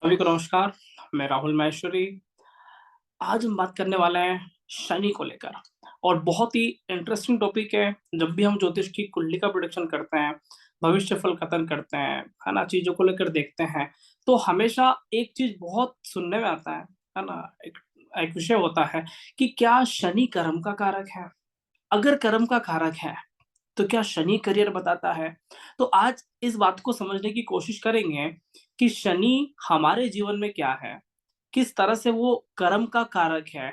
सभी को नमस्कार। मैं राहुल माहेश्वरी। आज हम बात करने वाले हैं शनि को लेकर और बहुत ही इंटरेस्टिंग टॉपिक है। जब भी हम ज्योतिष की कुंडली का प्रेडिक्शन करते हैं, भविष्य फल कथन करते हैं, है ना, चीजों को लेकर देखते हैं, तो हमेशा एक चीज बहुत सुनने में आता है ना, एक एक विषय होता है कि क्या शनि कर्म का कारक है? अगर कर्म का कारक है तो क्या शनि करियर बताता है? तो आज इस बात को समझने की कोशिश करेंगे कि शनि हमारे जीवन में क्या है, किस तरह से वो कर्म का कारक है,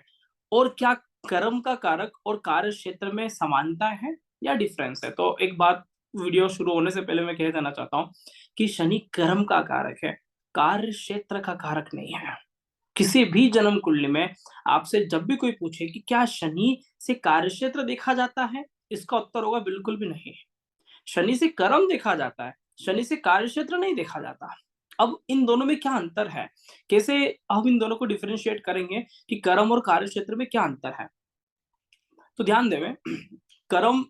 और क्या कर्म का कारक और कार्य क्षेत्र में समानता है या डिफरेंस है। तो एक बात वीडियो शुरू होने से पहले मैं कह देना चाहता हूँ कि शनि कर्म का कारक है, कार्य क्षेत्र का कारक नहीं है। किसी भी जन्म कुंडली में आपसे जब भी कोई पूछे कि क्या शनि से कार्य क्षेत्र देखा जाता है, इसका उत्तर होगा बिल्कुल भी नहीं। शनि से कर्म देखा जाता है, शनि से कार्य क्षेत्र नहीं देखा जाता। अब इन दोनों में क्या अंतर है, कैसे हम इन दोनों को डिफरेंशिएट करेंगे कि कर्म और कार्य क्षेत्र में क्या अंतर है। तो ध्यान देवे, कर्म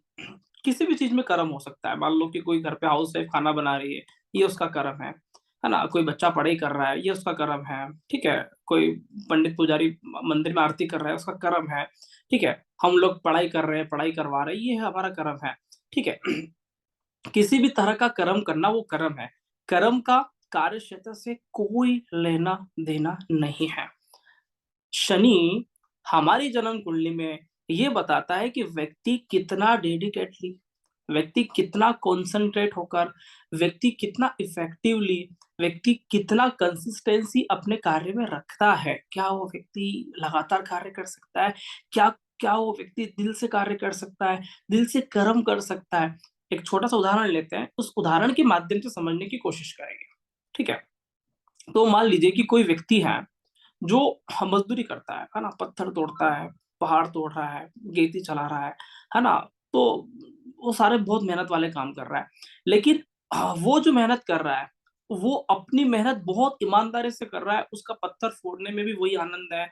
किसी भी चीज में कर्म हो सकता है। मान लो कि कोई घर पे हाउस वाइफ खाना बना रही है, ये उसका कर्म है ना। कोई बच्चा पढ़ाई कर रहा है, ये उसका कर्म है, ठीक है। कोई पंडित पुजारी मंदिर में आरती कर रहा है, उसका कर्म है, ठीक है। हम लोग पढ़ाई कर रहे हैं, पढ़ाई करवा रहे हैं, ये है हमारा कर्म है, ठीक है। किसी भी तरह का कर्म करना वो कर्म है। कर्म का कार्य क्षेत्र से कोई लेना देना नहीं है। शनि हमारी जन्म कुंडली में ये बताता है कि व्यक्ति कितना डेडिकेटली, व्यक्ति कितना कॉन्सेंट्रेट होकर, व्यक्ति कितना इफेक्टिवली, व्यक्ति कितना कंसिस्टेंसी अपने कार्य में रखता है। क्या वो व्यक्ति लगातार कार्य कर सकता है? क्या क्या वो व्यक्ति दिल से कार्य कर सकता है, दिल से कर्म कर सकता है? एक छोटा सा उदाहरण लेते हैं, उस उदाहरण के माध्यम से समझने की कोशिश करेंगे, ठीक है। तो मान लीजिए कि कोई व्यक्ति है जो मजदूरी करता है ना, पत्थर तोड़ता है, पहाड़ तोड़ रहा है, गेती चला रहा है ना। तो वो सारे बहुत मेहनत वाले काम कर रहा है, लेकिन वो जो मेहनत कर रहा है, वो अपनी मेहनत बहुत ईमानदारी से कर रहा है। उसका पत्थर फोड़ने में भी वही आनंद है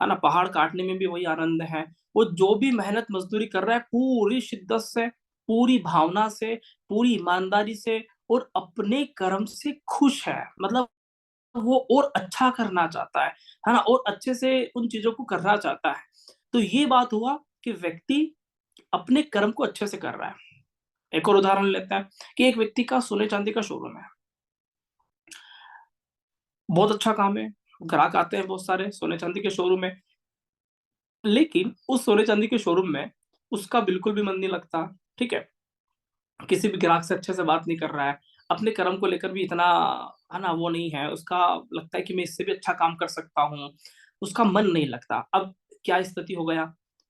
ना, पहाड़ काटने में भी वही आनंद है। वो जो भी मेहनत मजदूरी कर रहा है पूरी शिद्दत से, पूरी भावना से, पूरी ईमानदारी से और अपने कर्म से खुश है। मतलब वो और अच्छा करना चाहता है ना, और अच्छे से उन चीजों को करना चाहता है। तो ये बात हुआ कि व्यक्ति अपने कर्म को अच्छे से कर रहा है। एक और उदाहरण लेते हैं कि एक व्यक्ति का सोने चांदी का शोरूम है, बहुत अच्छा काम है, ग्राहक आते हैं बहुत सारे सोने चांदी के शोरूम में, लेकिन उस सोने चांदी के शोरूम में उसका बिल्कुल भी मन नहीं लगता, ठीक है। किसी भी ग्राहक से अच्छे से बात नहीं कर रहा है, अपने कर्म को लेकर भी इतना, है ना, वो नहीं है उसका। लगता है कि मैं इससे भी अच्छा काम कर सकता हूँ, उसका मन नहीं लगता। अब क्या स्थिति हो गया?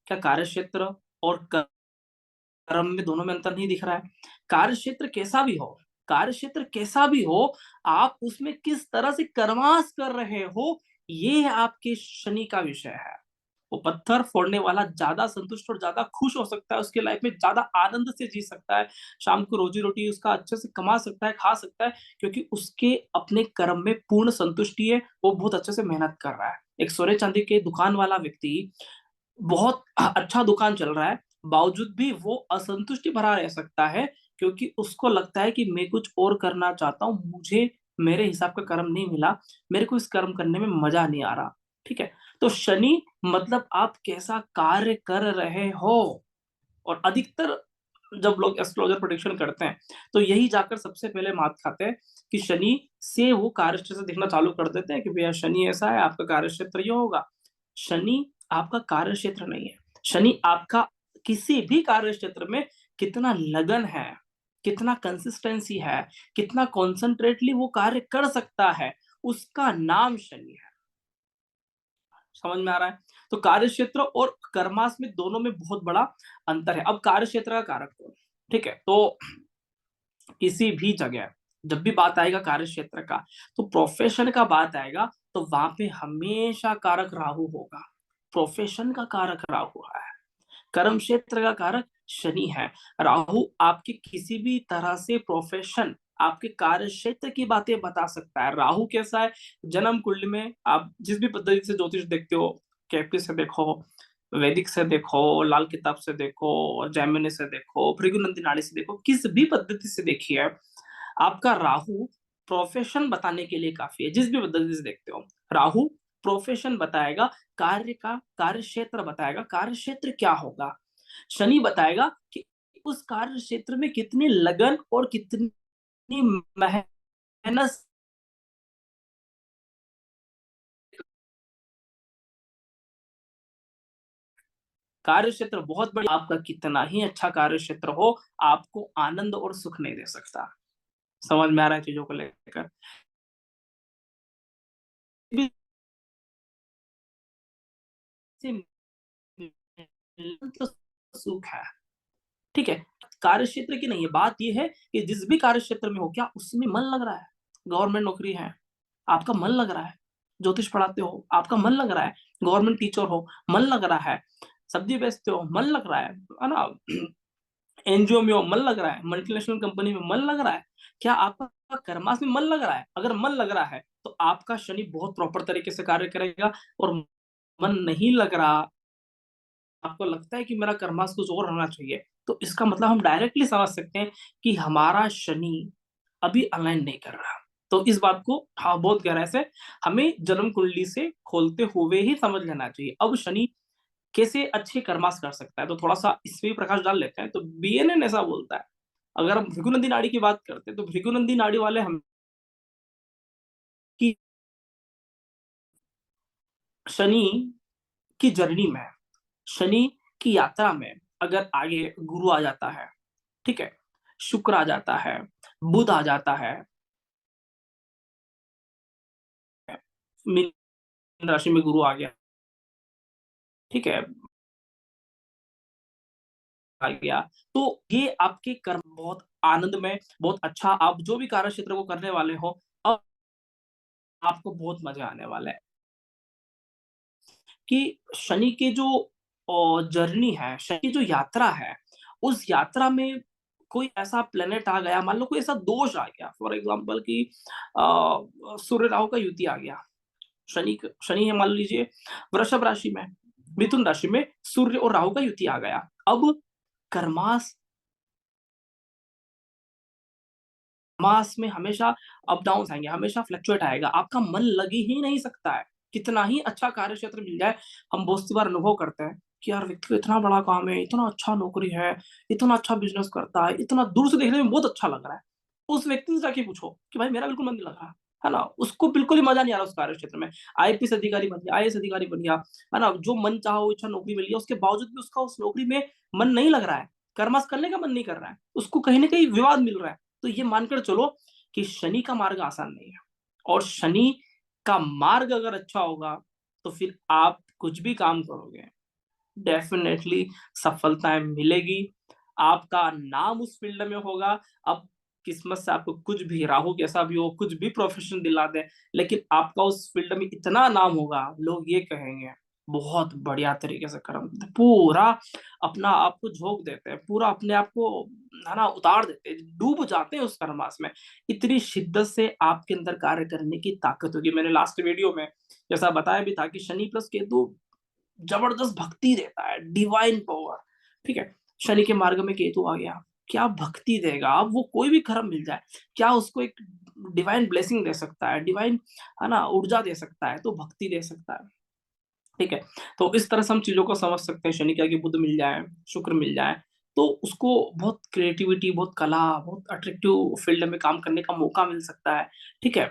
क्या कार्य क्षेत्र और कर्म में, दोनों में अंतर नहीं दिख रहा है? कार्य क्षेत्र कैसा भी हो, कार्य क्षेत्र कैसा भी हो, आप उसमें किस तरह से कर्मास कर रहे हो, ये आपके शनि का विषय है। वो पत्थर फोड़ने वाला ज्यादा संतुष्ट और ज्यादा खुश हो सकता है, उसके लाइफ में ज्यादा आनंद से जी सकता है, शाम को रोजी रोटी उसका अच्छे से कमा सकता है, खा सकता है, क्योंकि उसके अपने कर्म में पूर्ण संतुष्टि है। वो बहुत अच्छे से मेहनत कर रहा है। एक सोने चांदी के दुकान वाला व्यक्ति, बहुत अच्छा दुकान चल रहा है, बावजूद भी वो असंतुष्टि भरा रह सकता है, क्योंकि उसको लगता है कि मैं कुछ और करना चाहता हूँ, मुझे मेरे हिसाब का कर्म नहीं मिला, मेरे को इस कर्म करने में मजा नहीं आ रहा, ठीक है। तो शनि मतलब आप कैसा कार्य कर रहे हो। और अधिकतर जब लोग एस्ट्रोलॉजर प्रेडिक्शन करते हैं, तो यही जाकर सबसे पहले मात खाते हैं कि शनि से वो कार्य क्षेत्र देखना चालू कर देते हैं कि भैया शनि ऐसा है, आपका कार्य क्षेत्र ये होगा। शनि आपका कार्य क्षेत्र नहीं है। शनि आपका किसी भी कार्य क्षेत्र में कितना लगन है, कितना कंसिस्टेंसी है, कितना कॉन्सेंट्रेटली वो कार्य कर सकता है, उसका नाम शनि है। समझ में आ रहा है? तो कार्य क्षेत्र और कर्मास में, दोनों में बहुत बड़ा अंतर है। अब कार्य क्षेत्र का कारक कौन? ठीक है, तो किसी भी जगह जब भी बात आएगा कार्य क्षेत्र का, तो प्रोफेशन का बात आएगा, तो वहां पे हमेशा कारक राहु होगा। प्रोफेशन का कारक राहु है, कर्म क्षेत्र का कारक शनि है। राहु आपके किसी भी तरह से प्रोफेशन, आपके कार्य क्षेत्र की बातें बता सकता है। राहु कैसा है? जन्म कुंडली में आप जिस भी पद्धति से ज्योतिष देखते हो, केपी से देखो, वैदिक से देखो, लाल किताब से देखो, जैमिनी से देखो, भृगु नंदी नाड़ी से देखो, किस भी पद्धति से देखिए, आपका राहु प्रोफेशन बताने के लिए काफी है, जिस भी पद्धति से देखते हो। राहु प्रोफेशन बताएगा, कार्य का कार्य क्षेत्र बताएगा, कार्य क्षेत्र क्या होगा। शनि बताएगा कि उस कार्य क्षेत्र में कितनी लगन और कितनी मेहनत। कार्य क्षेत्र बहुत बड़ी, आपका कितना ही अच्छा कार्य क्षेत्र हो, आपको आनंद और सुख नहीं दे सकता। समझ में आ रहा है चीजों को लेकर? तो सुख है, ठीक है। कार्य क्षेत्र की नहीं है बात, यह है कि जिस भी कार्य क्षेत्र में हो, क्या उसमें मन लग रहा है। गवर्नमेंट नौकरी है, आपका मन लग रहा है। ज्योतिष पढ़ाते हो, आपका मन लग रहा है। गवर्नमेंट टीचर हो, मन लग रहा है। सब्जी बेचते हो, मन लग रहा है ना। एनजीओ में हो, मन लग रहा है। मल्टीनेशनल कंपनी में मन लग रहा है। क्या आपका कर्मास में मन लग रहा है? अगर मन लग रहा है तो आपका शनि बहुत प्रॉपर तरीके से कार्य करेगा। और मन नहीं लग रहा, आपको लगता है कि मेरा कर्मास कुछ और होना चाहिए, तो इसका मतलब हम डायरेक्टली समझ सकते हैं कि हमारा शनि अभी अलाइन नहीं कर रहा। तो इस बात को हाँ बहुत गहराई से हमें जन्म कुंडली से खोलते हुए ही समझ लेना चाहिए। अब शनि कैसे अच्छे कर्मास कर सकता है, तो थोड़ा सा इस पे प्रकाश डाल लेते हैं। तो बीएनएन ऐसा बोलता है, अगर हम भृगुनंदी नाड़ी की बात करते हैं, तो भृगुनंदी नाड़ी वाले हम की शनि की जर्नी में, शनि की यात्रा में अगर आगे गुरु आ जाता है, ठीक है, शुक्र आ जाता है, बुध आ जाता है, मीन राशि में गुरु आ गया, ठीक है, आ गया, तो ये आपके कर्म बहुत आनंद में, बहुत अच्छा, आप जो भी कार्य क्षेत्र को करने वाले हो, अब आपको बहुत मजा आने वाला है। कि शनि की जो जर्नी है, शनि की जो यात्रा है, उस यात्रा में कोई ऐसा प्लेनेट आ गया, मान लो कोई ऐसा दोष आ गया, फॉर एग्जाम्पल कि सूर्य राहु का युति आ गया। शनि है मान लीजिए वृषभ राशि में, मिथुन राशि में सूर्य और राहु का युति आ गया। अब कर्मास मास में हमेशा अप डाउन आएंगे, हमेशा फ्लक्चुएट आएगा, आपका मन लग ही नहीं सकता है। कितना ही अच्छा कार्य क्षेत्र मिल जाए, हम बहुत सी बार अनुभव करते हैं कि यार व्यक्ति को इतना बड़ा काम है, इतना अच्छा नौकरी है, इतना अच्छा बिजनेस करता है, इतना दूर से देखने में बहुत अच्छा लग रहा है। उस व्यक्ति से जाके पूछो कि भाई मेरा बिल्कुल मन नहीं लग रहा है ना, उसको बिल्कुल ही मजा नहीं आ रहा उस कार्य क्षेत्र में। आईपीएस अधिकारी बन गया, आईएएस अधिकारी बन गया, है ना, जो मन चाहो वो इच्छा नौकरी मिल गया, उसके बावजूद भी उसका उस नौकरी में मन नहीं लग रहा है, कर्मस करने का मन नहीं कर रहा है, उसको कहीं ना कहीं विवाद मिल रहा है। तो ये मानकर चलो कि शनि का मार्ग आसान नहीं है, और शनि का मार्ग अगर अच्छा होगा तो फिर आप कुछ भी काम करोगे, डेफिनेटली सफलताएं मिलेगी, आपका नाम उस फील्ड में होगा। अब किस्मत से आपको कुछ भी, राहु कैसा भी हो, कुछ भी प्रोफेशन दिला दे, लेकिन आपका उस फील्ड में इतना नाम होगा, लोग ये कहेंगे बहुत बढ़िया तरीके से कर्म करते हैं। पूरा अपना आप को झोंक देते हैं, पूरा अपने आप को है ना उतार देते हैं, डूब जाते हैं उस कर्मास में। इतनी शिद्दत से आपके अंदर कार्य करने की ताकत होगी। मैंने लास्ट वीडियो में जैसा बताया भी था कि शनि प्लस केतु जबरदस्त भक्ति देता है, डिवाइन पावर, ठीक है। शनि के मार्ग में केतु आ गया, क्या भक्ति देगा। अब वो कोई भी कर्म मिल जाए, क्या उसको एक डिवाइन ब्लेसिंग दे सकता है, डिवाइन है ना ऊर्जा दे सकता है, तो भक्ति दे सकता है, ठीक है। तो इस तरह से हम चीजों को समझ सकते हैं। शनि के आगे बुध मिल जाए, शुक्र मिल जाए, तो उसको बहुत क्रिएटिविटी, बहुत कला, बहुत अट्रैक्टिव फील्ड में काम करने का मौका मिल सकता है, ठीक है।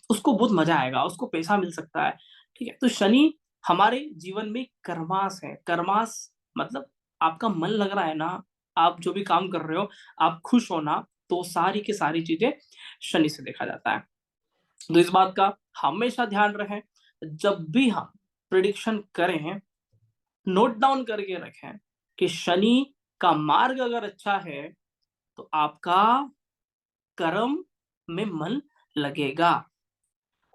उसको बहुत मजा आएगा, उसको पैसा मिल सकता है, ठीक है। तो शनि हमारे जीवन में कर्मास है। कर्मास मतलब आपका मन लग रहा है ना, आप जो भी काम कर रहे हो, आप खुश हो ना, तो सारी की सारी चीजें शनि से देखा जाता है। तो इस बात का हमेशा ध्यान रहे, जब भी हम प्रिडिक्शन करें, नोट डाउन करके रखें कि शनि का मार्ग अगर अच्छा है तो आपका कर्म में मन लगेगा।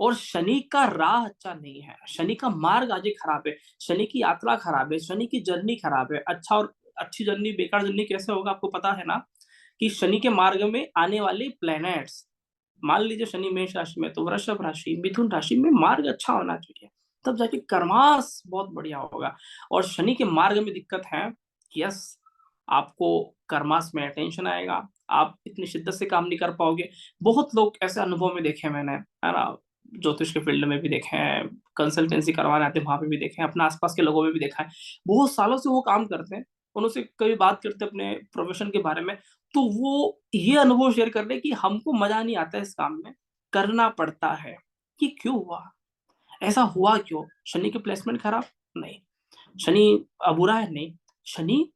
और शनि का राह अच्छा नहीं है, शनि का मार्ग आज खराब है, शनि की यात्रा खराब है, शनि की जर्नी खराब है। अच्छा और अच्छी जर्नी बेकार जर्नी कैसे होगा, आपको पता है ना कि शनि के मार्ग में आने वाले प्लैनेट्स, मान लीजिए शनि मेष राशि में, तो वृषभ राशि, मिथुन राशि में मार्ग अच्छा होना चाहिए, तब जाके कर्मास बहुत बढ़िया होगा। और शनि के मार्ग में दिक्कत है, यस, आपको कर्मास में टेंशन आएगा, आप इतनी शिद्दत से काम नहीं कर पाओगे। बहुत लोग ऐसे अनुभव में देखे हैं मैंने, है ना? ज्योतिष के फील्ड में भी देखे हैं, कंसल्टेंसी करवाने आते हैं वहाँ पे भी देखे हैं, अपने आस-पास के लोगों में भी देखा है। बहुत सालों से वो काम करते हैं, उनसे कभी बात करते हैं अपने प्रोफ़ेशन के बारे में, तो वो ये अनुभव शेयर कर रहे हैं कि हमको मज़ा नहीं आता इस काम में, करना पड़ता है। ये क्यों हुआ? ऐसा हुआ क्यों? शनि की प्लेसमेंट खराब? नहीं। शनि बुरा है? नहीं। शनि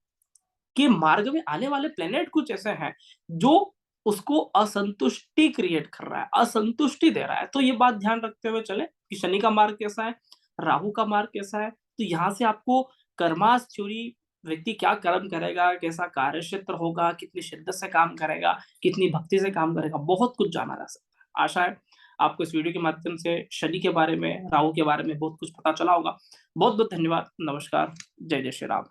के मार्ग में आने वाले प्लैनेट कुछ ऐसे हैं, जो उसको असंतुष्टि क्रिएट कर रहा है, असंतुष्टि दे रहा है। तो ये बात ध्यान रखते हुए चलें कि शनि का मार्ग कैसा है, राहु का मार्ग कैसा है, तो यहाँ से आपको कर्मास थ्योरी व्यक्ति क्या कर्म करेगा, कैसा कार्यक्षेत्र होगा, कितनी शिद्दत से काम करेगा, कितनी भक्ति से काम करेगा, बहुत कुछ जाना जा सकता है। आशा है आपको इस वीडियो के माध्यम से शनि के बारे में, राहु के बारे में बहुत कुछ पता चला होगा। बहुत-बहुत धन्यवाद। नमस्कार। जय जय श्री राम।